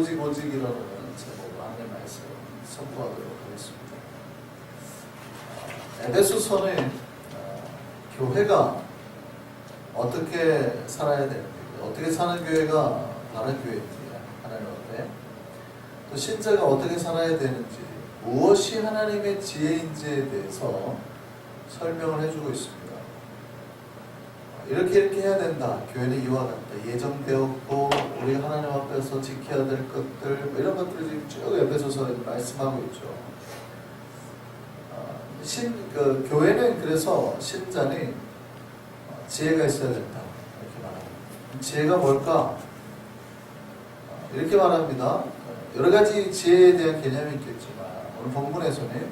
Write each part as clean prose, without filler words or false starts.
오직이라는 제목으로 하나님의 말씀 선포하도록 하겠습니다. 에베소서는 교회가 어떻게 살아야 되는지, 어떻게 사는 교회가 바른 교회인지, 하나님 앞에 또 신자가 어떻게 살아야 되는지, 무엇이 하나님의 지혜인지에 대해서 설명을 해주고 있습니다. 이렇게 해야 된다. 교회는 이와 같다. 예정되었고 우리가 하나님 앞에서 지켜야 될 것들, 이런 것들을 지금 쭉 에베소서에 말씀하고 있죠. 교회는 그래서 신자는 지혜가 있어야 된다. 이렇게 말합니다. 지혜가 뭘까? 이렇게 말합니다. 여러 가지 지혜에 대한 개념이 있겠지만 오늘 본문에서는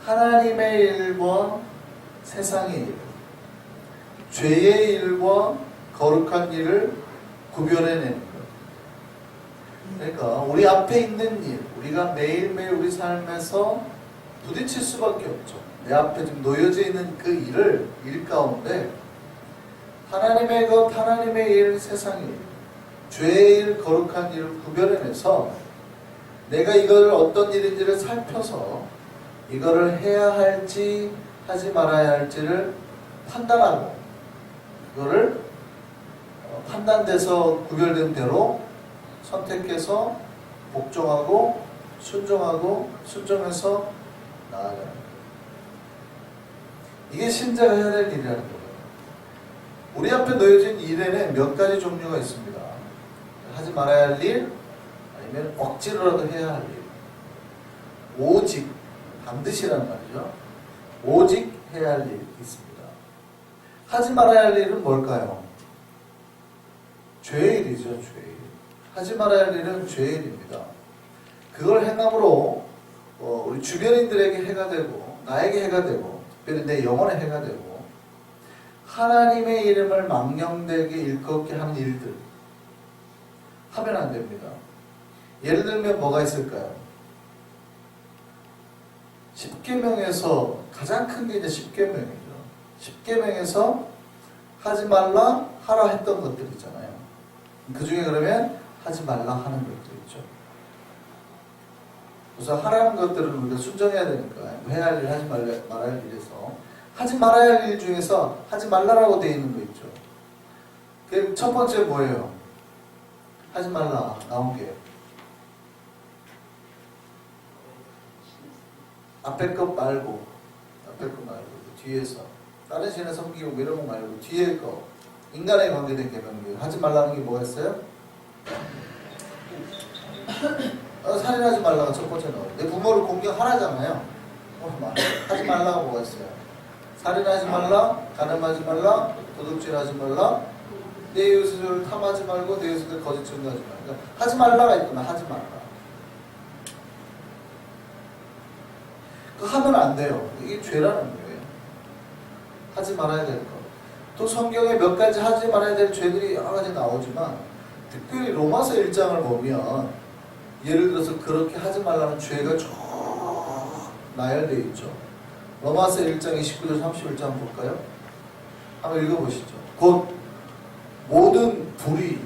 하나님의 일과 세상의 일, 죄의 일과 거룩한 일을 구별해내는 것. 그러니까 우리 앞에 있는 일, 우리가 매일매일 우리 삶에서 부딪힐 수밖에 없죠. 내 앞에 지금 놓여져 있는 그 일 가운데 하나님의 것, 하나님의 일, 세상의 일, 죄의 일, 거룩한 일을 구별해내서 내가 이걸 어떤 일인지를 살펴서 이거를 해야 할지 하지 말아야 할지를 판단하고, 이거를 판단돼서 구별된 대로 선택해서 복종하고 순종해서 나아가는, 이게 신자가 해야 될 일이라는 거예요. 우리 앞에 놓여진 일에는 몇 가지 종류가 있습니다. 하지 말아야 할 일, 아니면 억지로라도 해야 할 일. 오직, 반드시라는 말이죠. 오직 해야 할 일이 있습니다. 하지 말아야 할 일은 뭘까요? 죄의 일이죠. 죄의 일. 하지 말아야 할 일은 죄의 일입니다. 그걸 행함으로 우리 주변인들에게 해가 되고, 나에게 해가 되고, 특별히 내 영혼에 해가 되고, 하나님의 이름을 망령되게 일컫게 하는 일들 하면 안 됩니다. 예를 들면 뭐가 있을까요? 10계명에서 가장 큰 게 이제 10계명이죠. 10계명에서 하지 말라 하라 했던 것들 있잖아요. 그 중에 그러면 하지 말라 하는 것들 있죠. 그래서 하라는 것들은 우리가 순종해야 되니까 해야 할 일, 하지 말아야 할 일에서 하지 말아야 할 일 중에서 하지 말라라고 되어 있는 거 있죠. 그 첫 번째 뭐예요? 하지 말라 나온 게 앞에 것 말고 뒤에서 다른 신을 섬기고 이런 거 말고 뒤에 거, 인간에 관계된 계명이에요. 하지 말라는 게 뭐였어요? 살인하지 말라가 첫 번째 나와요. 내 부모를 공경하라잖아요. 하지 말라가 뭐가 있어요? 살인하지 말라, 간음하지 말라, 도둑질하지 말라, 내 이웃을 탐하지 말고 내 이웃을 거짓 증거하지 말라. 그러니까 하지 말라가 있구나. 하지 말라. 그거 하면 안 돼요. 이게 죄라는 거예요. 하지 말아야 될 것. 또 성경에 몇 가지 하지 말아야 될 죄들이 여러 가지 나오지만, 특별히 로마서 1장을 보면 예를 들어서 그렇게 하지 말라는 죄가 쭉 나열되어 있죠. 로마서 1장 29절 31장 볼까요? 한번 읽어보시죠. 곧 모든 불의,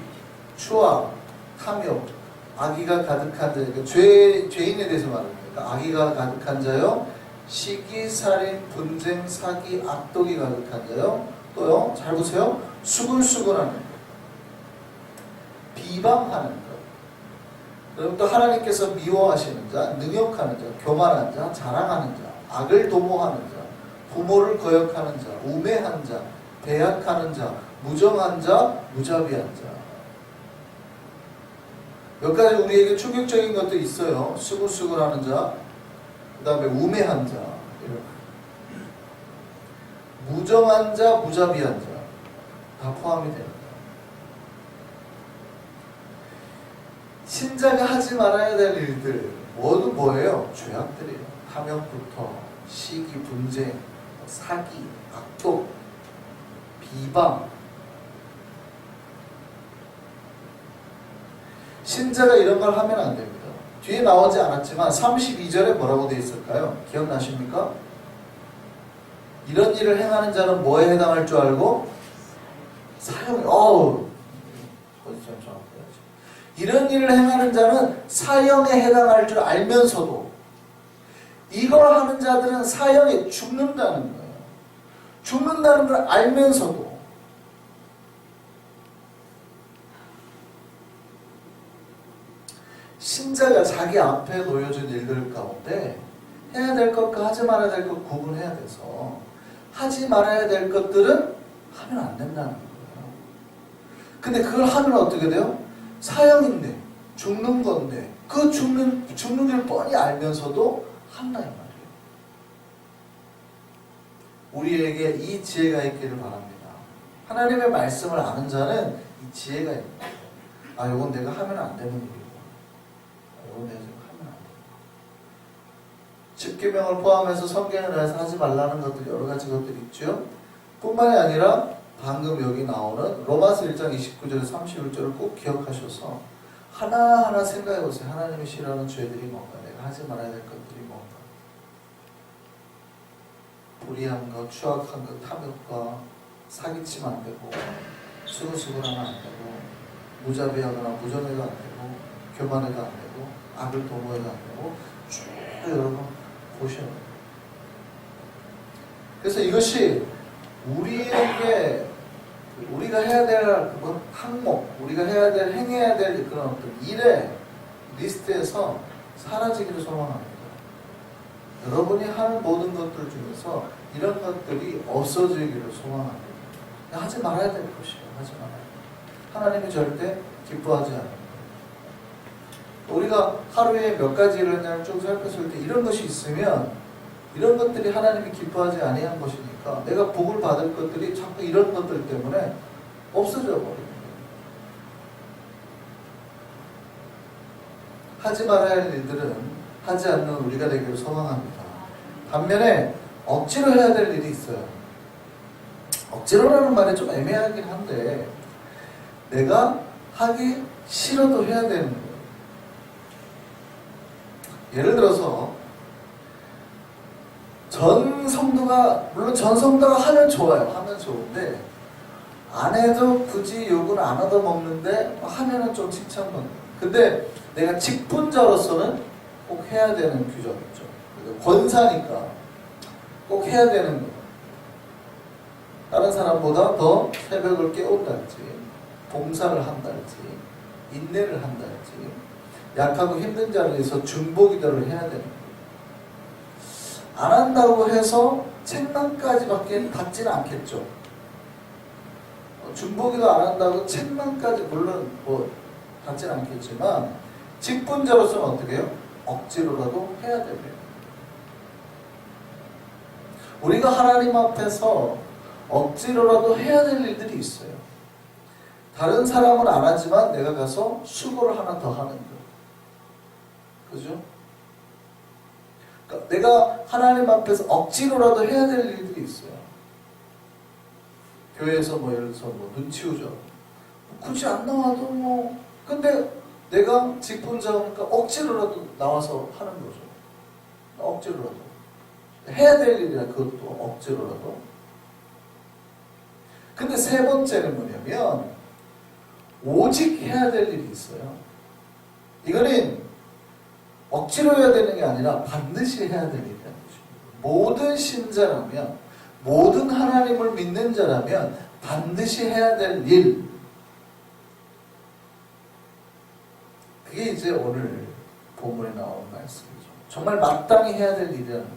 추악, 탐욕, 악의가 가득한 자니까 죄인에 대해서 말합니다. 악의가 가득한 자요, 시기, 살인, 분쟁, 사기, 악독이 가득한 자요, 또요, 잘 보세요, 수근수근하는 것, 비방하는 것, 그리고 또 하나님께서 미워하시는 자, 능욕하는 자, 교만한 자, 자랑하는 자, 악을 도모하는 자, 부모를 거역하는 자, 우매한 자, 배약하는 자, 무정한 자, 무자비한 자. 몇 가지 우리에게 충격적인 것도 있어요. 수근수근하는 자, 그 다음에 우매한 자, 무정한 자, 무자비한 자, 다 포함이 됩니다. 신자가 하지 말아야 될 일들 모두 뭐예요? 죄악들이에요. 탐욕부터 시기, 분쟁, 사기, 악독, 비방. 신자가 이런 걸 하면 안 됩니다. 뒤에 나오지 않았지만 32절에 뭐라고 되어 있을까요? 기억나십니까? 이런 일을 행하는 자는 뭐에 해당할 줄 알고? 사형이, 이런 일을 행하는 자는 사형에 해당할 줄 알면서도 이걸 하는 자들은 사형에 죽는다는 거예요. 죽는다는 걸 알면서도 신자가 자기 앞에 놓여진 일들 가운데 해야 될 것과 하지 말아야 될 것 구분해야 돼서 하지 말아야 될 것들은 하면 안 된다는 거예요. 근데 그걸 하면 어떻게 돼요? 사형인데 죽는 건데 그 죽는 걸 뻔히 알면서도 한다 이 말이에요. 우리에게 이 지혜가 있기를 바랍니다. 하나님의 말씀을 아는 자는 이 지혜가 있는 거예요. 아, 이건 내가 하면 안 되는 일이고, 이건 내가 지금 하면 안 되고. 십계명을 포함해서 성경에 대해서 하지 말라는 것들 여러 가지 것들이 있죠. 뿐만이 아니라 방금 여기 나오는 로마서 1장 29절 31절을 꼭 기억하셔서 하나하나 생각해 보세요. 하나님이 싫어하는 죄들이 뭔가, 내가 하지 말아야 될 것들이 뭔가. 불의한 것, 추악한 것, 탐욕과 사기치면 안 되고, 수고수고하면 안 되고, 무자비하거나 무정해도 안 되고, 교만해도 안 되고, 악을 도모해도 안 되고, 쭉 여러분 보셔야 돼요. 그래서 이것이 우리에게 우리가 해야 될 항목, 우리가 해야 될, 행해야 될 그런 어떤 일의 리스트에서 사라지기를 소망합니다. 여러분이 하는 모든 것들 중에서 이런 것들이 없어지기를 소망합니다. 하지 말아야 될 것이에요. 하지 말아야 돼요. 하나님이 절대 기뻐하지 않아요. 우리가 하루에 몇 가지 일어나냐를 쭉 살폈을 때 이런 것이 있으면 이런 것들이 하나님이 기뻐하지 아니한 것이니까 내가 복을 받을 것들이 자꾸 이런 것들 때문에 없어져 버립니다. 하지 말아야 할 일들은 하지 않는 우리가 되기를 소망합니다. 반면에 억지로 해야 될 일이 있어요. 억지로라는 말이 좀 애매하긴 한데 내가 하기 싫어도 해야 되는 거예요. 예를 들어서 전 성도가, 물론 전 성도가 하면 좋아요. 하면 좋은데 안 해도 굳이 욕은 안 얻어먹는데 하면은 좀 칭찬받는. 근데 내가 직분자로서는 꼭 해야 되는 규정이죠. 권사니까 꼭 해야 되는 거예요. 다른 사람보다 더 새벽을 깨운달지, 봉사를 한달지, 인내를 한달지, 약하고 힘든 자를 위해서 중보기도를 해야 되는 거예요. 안 한다고 해서 책망까지밖에 받지는 않겠죠. 중보기도 안 한다고 책망까지 물론 받지는 않겠지만 직분자로서는 어떻게 해요? 억지로라도 해야 됩니다. 우리가 하나님 앞에서 억지로라도 해야 될 일들이 있어요. 다른 사람은 안 하지만 내가 가서 수고를 하나 더 하는 거예요. 그죠? 그러니까 내가 하나님 앞에서 억지로라도 해야 될 일들이 있어요. 교회에서 예를 들어서 눈치 우죠. 굳이 안 나와도 근데 내가 직분자니까 억지로라도 나와서 하는 거죠. 억지로라도. 해야 될 일이라 그것도 억지로라도. 근데 세 번째는 뭐냐면 오직 해야 될 일이 있어요. 이거는 억지로 해야 되는 게 아니라 반드시 해야 될 일이라는 것입니다. 모든 신자라면, 모든 하나님을 믿는 자라면 반드시 해야 될 일, 그게 이제 오늘 본문에 나온 말씀이죠. 정말 마땅히 해야 될 일이라는 거예요.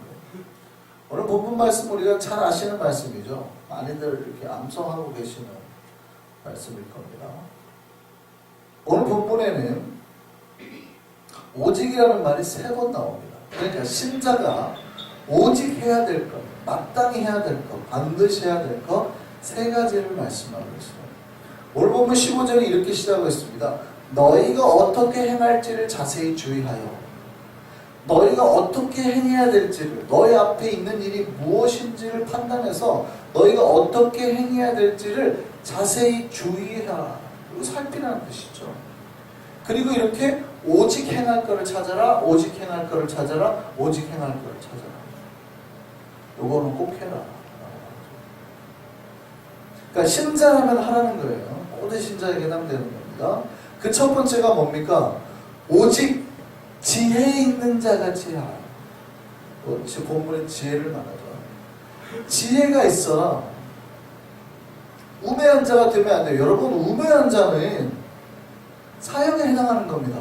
오늘 본문 말씀 우리가 잘 아시는 말씀이죠. 많이들 이렇게 암송하고 계시는 말씀일 겁니다. 오늘 본문에는 오직이라는 말이 3번 나옵니다. 그러니까 신자가 오직 해야 될 것, 마땅히 해야 될 것, 반드시 해야 될 것 3가지를 말씀하고 있어요. 오늘 본문 15절이 이렇게 시작했습니다. 너희가 어떻게 행할지를 자세히 주의하여, 너희가 어떻게 행해야 될지를, 너희 앞에 있는 일이 무엇인지를 판단해서 너희가 어떻게 행해야 될지를 자세히 주의하라. 그리고 살피라는 뜻이죠. 그리고 이렇게 오직 행할 것을 찾아라, 오직 행할 것을 찾아라, 오직 행할 것을 찾아라. 요거는 꼭 해라. 그러니까 신자라면 하라는 거예요. 모든 신자에게 해당되는 겁니다. 그 첫 번째가 뭡니까? 오직 지혜 있는 자가 지혜하라. 본문에 지혜를 말하죠. 지혜가 있어라. 우매한 자가 되면 안 돼요. 여러분, 우매한 자는 사형에 해당하는 겁니다.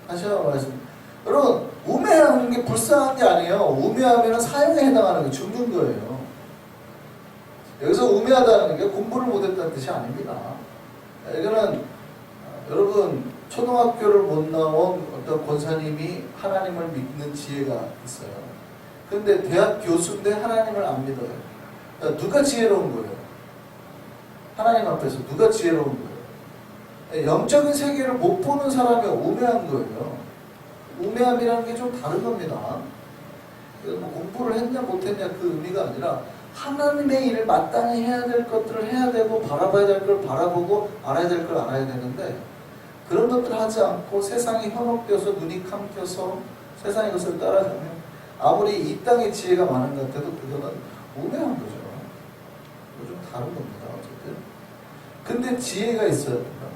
다시 한번 말씀. 여러분, 우매하는 게 불쌍한 게 아니에요. 우매하면 사형에 해당하는 게 죽는 거예요. 여기서 우매하다는 게 공부를 못했다는 뜻이 아닙니다. 이거는 여러분, 초등학교를 못 나온 어떤 권사님이 하나님을 믿는 지혜가 있어요. 근데 대학 교수인데 하나님을 안 믿어요. 그러니까 누가 지혜로운 거예요? 하나님 앞에서 누가 지혜로운 거예요? 영적인 세계를 못 보는 사람이 우매한 거예요. 우매함이라는 게 좀 다른 겁니다. 뭐 공부를 했냐 못했냐 그 의미가 아니라 하나님의 일을 마땅히 해야 될 것들을 해야 되고 바라봐야 될 걸 바라보고 알아야 될 걸 알아야 되는데 그런 것들을 하지 않고 세상이 현혹되어서 눈이 감겨서 세상의 것을 따라가면 아무리 이 땅의 지혜가 많은 것 같아도 그거는 우매한 거죠. 좀 다른 겁니다. 어쨌든. 근데 지혜가 있어야 된다.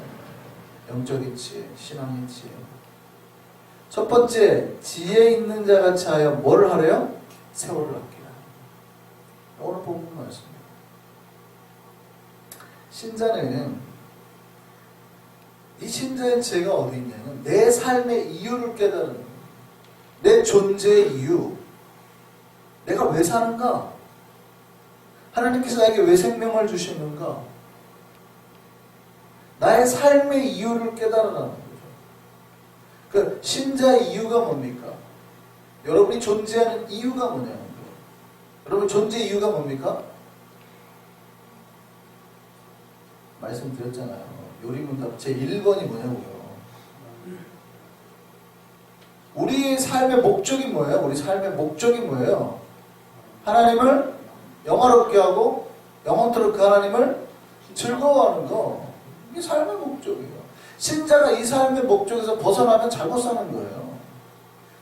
영적인 지혜, 신앙의 지혜. 첫 번째, 지혜 있는 자 같이 하여 뭘 하래요? 세월을 아끼라. 오늘 본문 말씀입니다. 신자는 이 신자의 지혜가 어디 있냐면 내 삶의 이유를 깨달은 거예요. 내 존재의 이유. 내가 왜 사는가? 하나님께서 나에게 왜 생명을 주시는가? 나의 삶의 이유를 깨달으라는 거죠. 그 신자의 이유가 뭡니까? 여러분이 존재하는 이유가 뭐냐는 거예요. 여러분 존재의 이유가 뭡니까? 말씀드렸잖아요. 요리문답 제 1번이 뭐냐고요. 우리의 삶의 목적이 뭐예요? 우리 삶의 목적이 뭐예요? 하나님을 영화롭게 하고 영원토록 그 하나님을 즐거워하는 거. 이게 삶의 목적이에요. 신자가 이 삶의 목적에서 벗어나면 잘못 사는 거예요.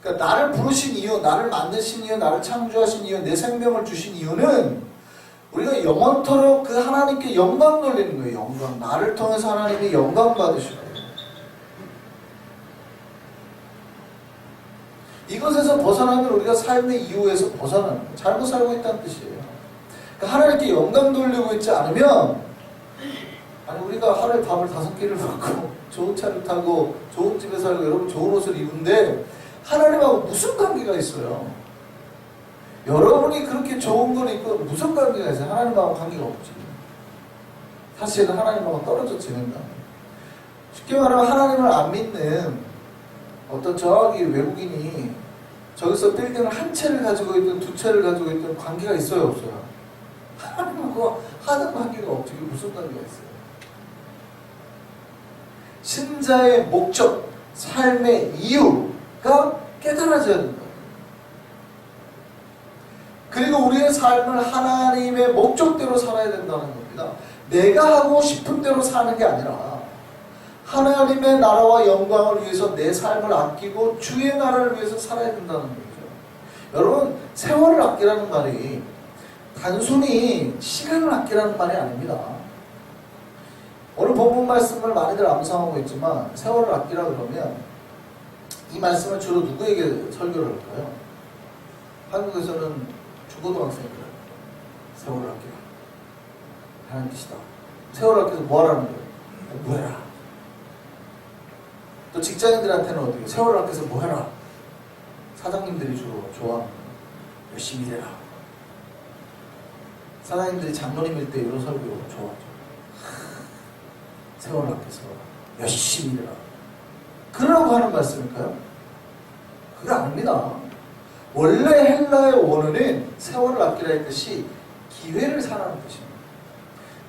그러니까 나를 부르신 이유, 나를 만드신 이유, 나를 창조하신 이유, 내 생명을 주신 이유는 우리가 영원토록 그 하나님께 영광 돌리는 거예요. 영광. 나를 통해서 하나님이 영광 받으시는 거예요. 이것에서 벗어나면 우리가 삶의 이유에서 벗어나는 거예요. 잘못 살고 있다는 뜻이에요. 그러니까 하나님께 영광 돌리고 있지 않으면 아니 우리가 하루에 밥을 5끼를 먹고 좋은 차를 타고 좋은 집에 살고 여러분 좋은 옷을 입는데 하나님하고 무슨 관계가 있어요? 여러분이 그렇게 좋은 걸 입고 무슨 관계가 있어요? 하나님하고 관계가 없지. 사실은 하나님하고 떨어져 지낸다. 쉽게 말하면 하나님을 안 믿는 어떤 저기 외국인이 저기서 빌딩을 한 채를 가지고 있든 두 채를 가지고 있든 관계가 있어요? 없어요? 하나님하고 하는 관계가 없지. 그게 무슨 관계가 있어요? 신자의 목적, 삶의 이유가 깨달아져야 된다. 그리고 우리의 삶을 하나님의 목적대로 살아야 된다는 겁니다. 내가 하고 싶은 대로 사는 게 아니라 하나님의 나라와 영광을 위해서 내 삶을 아끼고 주의 나라를 위해서 살아야 된다는 거죠. 여러분, 세월을 아끼라는 말이 단순히 시간을 아끼라는 말이 아닙니다. 오늘 본문 말씀을 많이들 암송하고 있지만 세월을 아끼라 그러면 이 말씀을 주로 누구에게 설교를 할까요? 한국에서는 중고등학생들 세월을 아끼라 하는 뜻이다. 세월을 아껴서 뭐 하라는 거예요? 뭐 해라. 또 직장인들한테는 어떻게 세월을 아껴서 뭐 해라. 사장님들이 주로 좋아하는 거예요. 열심히 일해라. 사장님들이 장로님일 때 이런 설교 좋아하죠. 세월을 아껴서 열심히 일해라. 그러라고 하는 말씀일까요? 그게 아닙니다. 원래 헬라의 원어는 세월을 아끼라는 뜻이 기회를 사라는 뜻입니다.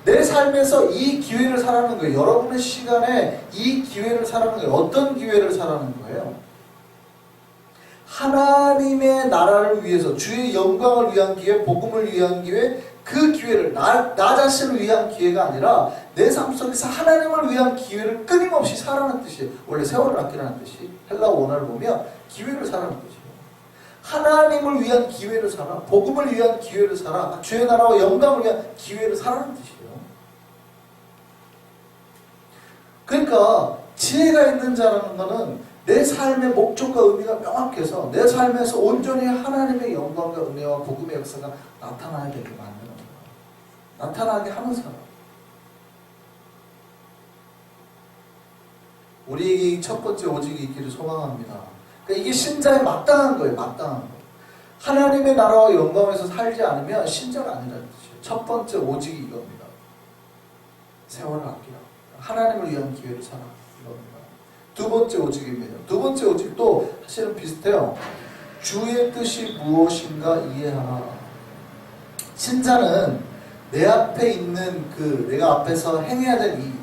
내 삶에서 이 기회를 사라는 거예요. 여러분의 시간에 이 기회를 사라는 거예요. 어떤 기회를 사라는 거예요? 하나님의 나라를 위해서 주의 영광을 위한 기회, 복음을 위한 기회, 그 기회를 나 자신을 위한 기회가 아니라 내 삶 속에서 하나님을 위한 기회를 끊임없이 사라는 뜻이에요. 원래 세월을 아끼라는 뜻이 헬라 원어를 보면 기회를 사라는 뜻이에요. 하나님을 위한 기회를 살아. 복음을 위한 기회를 살아. 주의 나라와 영광을 위한 기회를 살아라는 뜻이에요. 그러니까 지혜가 있는 자라는 것은 내 삶의 목적과 의미가 명확해서 내 삶에서 온전히 하나님의 영광과 은혜와 복음의 역사가 나타나야 되게 만드는 거예요. 나타나게 하는 사람. 우리에게 첫 번째 오직이 있기를 소망합니다. 그러니까 이게 신자의 마땅한 거예요. 마땅한 거. 하나님의 나라와 영광에서 살지 않으면 신자가 아니라는 뜻이에요. 첫 번째 오직이 이겁니다. 세월을 아끼라. 하나님을 위한 기회를 살아. 이겁니다. 두 번째 오직입니다. 두 번째 오직도 사실은 비슷해요. 주의 뜻이 무엇인가 이해하라. 신자는 내 앞에 있는 내가 앞에서 행해야 될 이 일,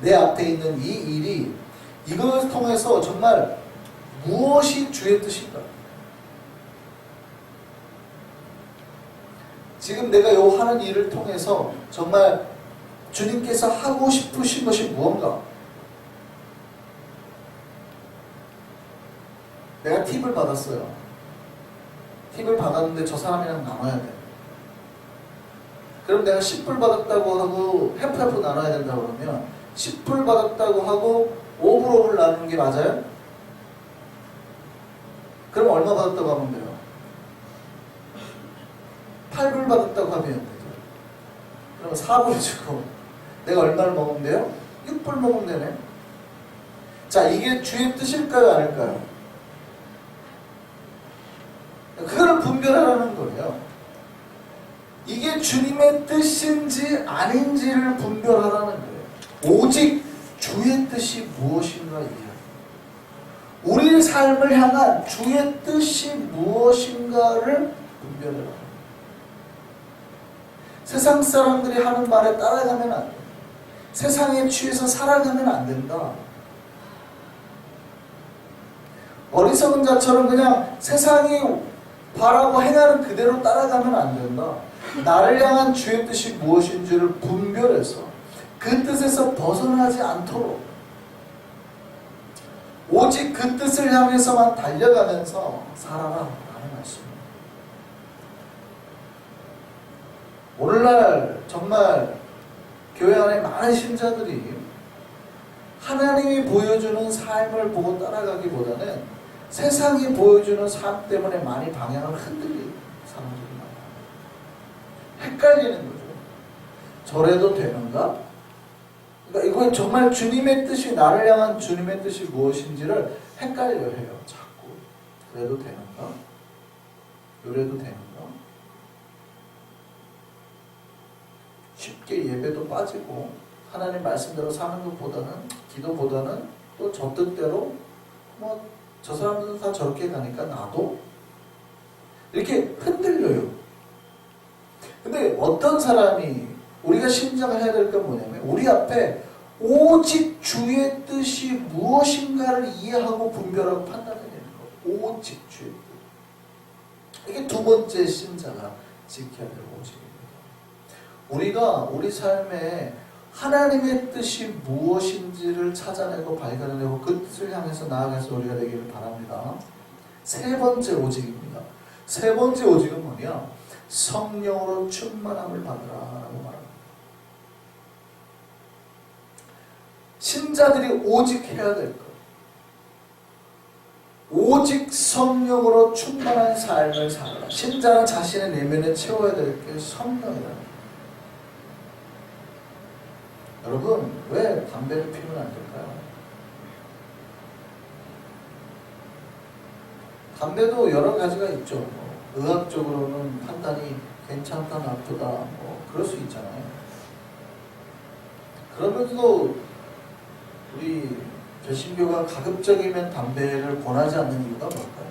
내 앞에 있는 이 일이 이것을 통해서 정말 무엇이 주의 뜻인가? 지금 내가 요 하는 일을 통해서 정말 주님께서 하고 싶으신 것이 무언가? 내가 팁을 받았어요. 팁을 받았는데 저 사람이랑 나눠야 돼. 그럼 내가 10불 받았다고 하고 해프 나눠야 된다 그러면 10불 받았다고 하고 5불 나누는 게 맞아요? 그럼 얼마 받았다고 하면 돼요? 8불 받았다고 하면 되죠. 그러면 4불 주고 내가 얼마를 먹으면 돼요? 6불 먹으면 되네. 자, 이게 주의 뜻일까요? 아닐까요? 그걸 분별하라는 거예요. 이게 주님의 뜻인지 아닌지를 분별하라는 거예요. 오직 주의 뜻이 무엇인가 이해하라. 우리의 삶을 향한 주의 뜻이 무엇인가를 분별해라. 세상 사람들이 하는 말에 따라가면 안 돼. 세상에 취해서 살아가면 안 된다. 어리석은 자처럼 그냥 세상이 바라고 행하는 그대로 따라가면 안 된다. 나를 향한 주의 뜻이 무엇인지를 분별해서 그 뜻에서 벗어나지 않도록 오직 그 뜻을 향해서만 달려가면서 살아라 라는 말씀입니다. 오늘날 정말 교회 안에 많은 신자들이 하나님이 보여주는 삶을 보고 따라가기보다는 세상이 보여주는 삶 때문에 많이 방향을 흔들리는 사람들이 많아요. 헷갈리는 거죠. 저래도 되는가? 그러니까 이건 정말 주님의 뜻이, 나를 향한 주님의 뜻이 무엇인지를 헷갈려 해요. 자꾸. 그래도 되는가? 요래도 되는가? 쉽게 예배도 빠지고 하나님 말씀대로 사는 것보다는, 기도보다는 또 저 뜻대로 저 사람들은 다 저렇게 가니까 나도 이렇게 흔들려요. 근데 어떤 사람이 우리가 신장을 해야 될 건 뭐냐면 우리 앞에 오직 주의 뜻이 무엇인가를 이해하고 분별하고 판단해야 되는 거. 오직 주의 뜻. 이게 두 번째 신자가 지켜야 될 오직입니다. 우리가 우리 삶에 하나님의 뜻이 무엇인지를 찾아내고 발견해내고 그 뜻을 향해서 나아가서 우리가 되기를 바랍니다. 세 번째 오직입니다. 세 번째 오직은 뭐냐? 성령으로 충만함을 받으라 라고 말합니다. 신자들이 오직 해야 될 것, 오직 성령으로 충만한 삶을 살아라. 신자는 자신의 내면에 채워야 될 게 성령이다. 여러분, 왜 담배를 피우면 안 될까요? 담배도 여러 가지가 있죠. 의학적으로는 판단이 괜찮다, 나쁘다, 그럴 수 있잖아요. 그러면서도 우리 개신교가 가급적이면 담배를 권하지 않는 이유가 뭘까요?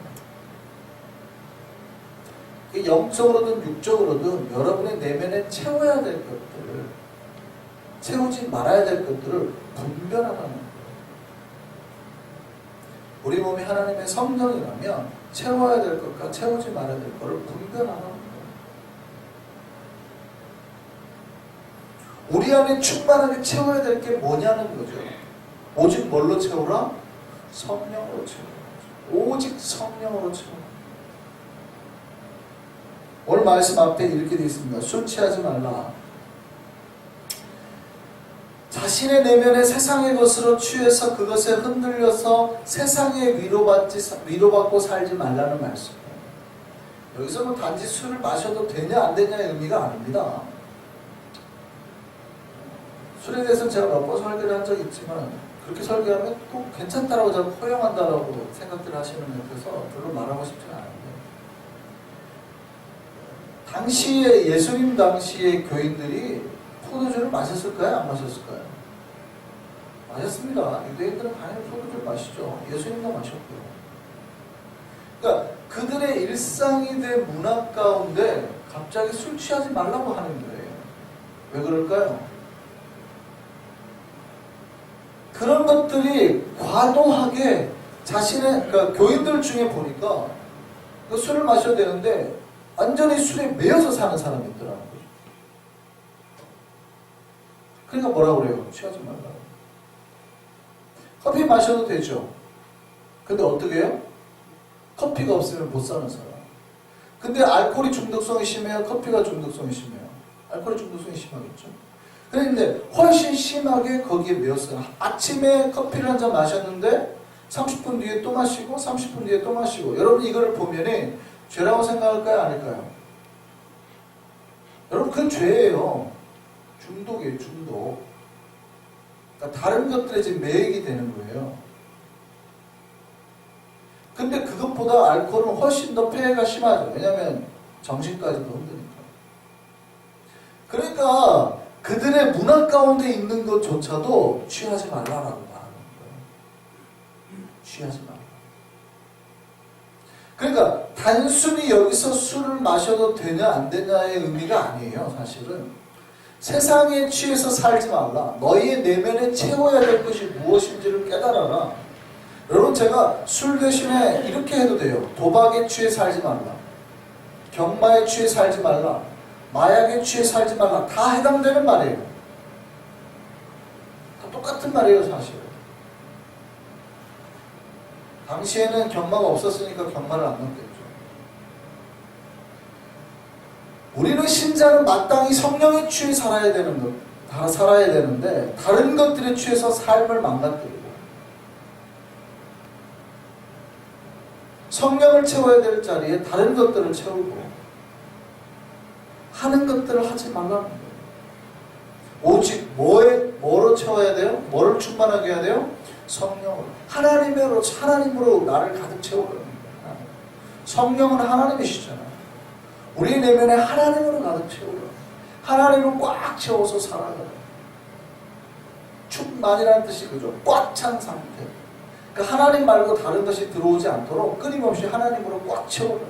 영적으로든 육적으로든 여러분의 내면에 채워야 될 것들을, 채우지 말아야 될 것들을 분별하라는 거예요. 우리 몸이 하나님의 성령이라면 채워야 될 것과 채우지 말아야 될 것을 분별하라는 거예요. 우리 안에 충만하게 채워야 될 게 뭐냐는 거죠. 오직 뭘로 채우라? 성령으로 채우라. 오직 성령으로 채우라. 오늘 말씀 앞에 이렇게 되어 있습니다. 술 취하지 말라. 자신의 내면의 세상의 것으로 취해서 그것에 흔들려서 세상에 위로받고 살지 말라는 말씀이에요. 여기서 뭐 단지 술을 마셔도 되냐 안 되냐의 의미가 아닙니다. 술에 대해서는 제가 몇 번 설교를 한 적이 있지만 그렇게 설교하면 꼭 괜찮다라고 저는 허용한다라고 생각들 하시는 것 같아서 별로 말하고 싶지는 않은데, 당시에 예수님 당시의 교인들이 포도주를 마셨을까요? 안 마셨을까요? 마셨습니다. 유대인들은 당연히 포도주를 마시죠. 예수님도 마셨고요. 그러니까 그들의 일상이 된 문화 가운데 갑자기 술 취하지 말라고 하는 거예요. 왜 그럴까요? 그런 것들이 과도하게 그러니까 교인들 중에 보니까 술을 마셔야 되는데 완전히 술에 매여서 사는 사람이 있더라고요. 그러니까 뭐라고 그래요? 취하지 말라고. 커피 마셔도 되죠. 근데 어떻게 해요? 커피가 없으면 못 사는 사람. 근데 알코올이 중독성이 심해요? 커피가 중독성이 심해요? 알코올이 중독성이 심하겠죠. 그런데 훨씬 심하게 거기에 매였어요. 아침에 커피를 한 잔 마셨는데 30분 뒤에 또 마시고 30분 뒤에 또 마시고. 여러분 이거를 보면은 죄라고 생각할까요? 아닐까요? 여러분 그건 죄예요. 중독이에요. 중독. 그러니까 다른 것들에 지금 매이게 되는 거예요. 근데 그것보다 알코올은 훨씬 더 폐해가 심하죠. 왜냐하면 정신까지도 흔드니까. 그러니까 그들의 문화 가운데 있는 것조차도 취하지 말라라고 말하는 거예요. 취하지 말라. 그러니까 단순히 여기서 술을 마셔도 되냐 안 되냐의 의미가 아니에요. 사실은 세상에 취해서 살지 말라. 너희의 내면에 채워야 될 것이 무엇인지를 깨달아라. 여러분 제가 술 대신에 이렇게 해도 돼요. 도박에 취해 살지 말라. 경마에 취해 살지 말라. 마약에 취해 살지 말라. 다 해당되는 말이에요. 다 똑같은 말이에요. 사실. 당시에는 경마가 없었으니까 경마를 안 넣겠죠. 우리는 신자는 마땅히 성령에 취해 살아야 되는데 다른 것들에 취해서 삶을 망가뜨리고 성령을 채워야 될 자리에 다른 것들을 채우고 하는 것들을 하지 말라는 거예요. 오직 뭐로 채워야 돼요? 뭐를 충만하게 해야 돼요? 성령으로. 하나님으로 나를 가득 채우라는 거예요. 성령은 하나님이시잖아요. 우리 내면에 하나님으로 가득 채우라. 하나님을 꽉 채워서 살아가라. 충만이라는 뜻이 그죠. 꽉 찬 상태. 그러니까 하나님 말고 다른 것이 들어오지 않도록 끊임없이 하나님으로 꽉 채우라.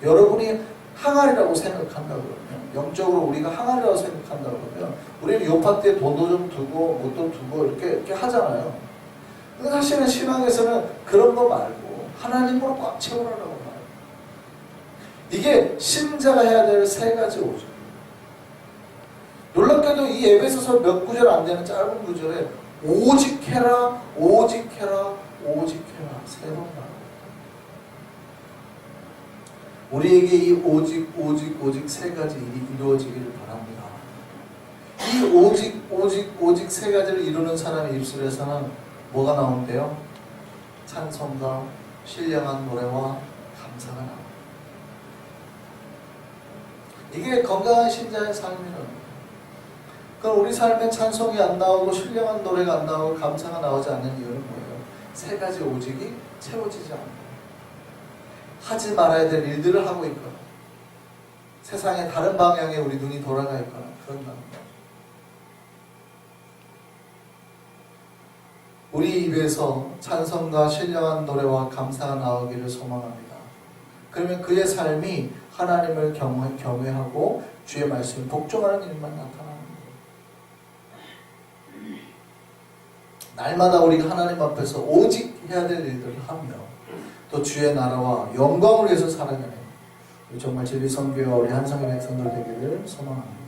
여러분이 항아리라고 생각한다 그러면, 영적으로 우리가 항아리라고 생각한다 그러면 우리는 요파트에 돈도 좀 두고 뭣도 두고 이렇게 하잖아요. 근데 사실은 신앙에서는 그런 거 말고 하나님으로 꽉 채우라고 말해요. 이게 신자가 해야 될 세 가지 오죠. 놀랍게도 이 에베소서 몇 구절 안 되는 짧은 구절에 오직 해라, 오직 해라, 오직 해라 세 번 말합니다. 우리에게 이 오직 세 가지 일이 이루어지기를 바랍니다. 이 오직 세 가지를 이루는 사람의 입술에서는 뭐가 나온대요? 찬송과 신령한 노래와 감사가 나옵니다. 이게 건강한 신자의 삶이라는 거예요. 그럼 우리 삶에 찬송이 안 나오고 신령한 노래가 안 나오고 감사가 나오지 않는 이유는 뭐예요? 세 가지 오직이 채워지지 않는 거예요. 하지 말아야 될 일들을 하고 있거나 세상의 다른 방향에 우리 눈이 돌아가 있거나 그런다는 거예요. 우리 입에서 찬송과 신령한 노래와 감사가 나오기를 소망합니다. 그러면 그의 삶이 하나님을 경외하고 주의 말씀에 복종하는 일만 나타나는 거예요. 날마다 우리가 하나님 앞에서 오직 해야 될 일들을 하며 또 주의 나라와 영광을 위해서 살아가는 정말 진리 선교와 우리 한성의 백성들 되기를 소망합니다.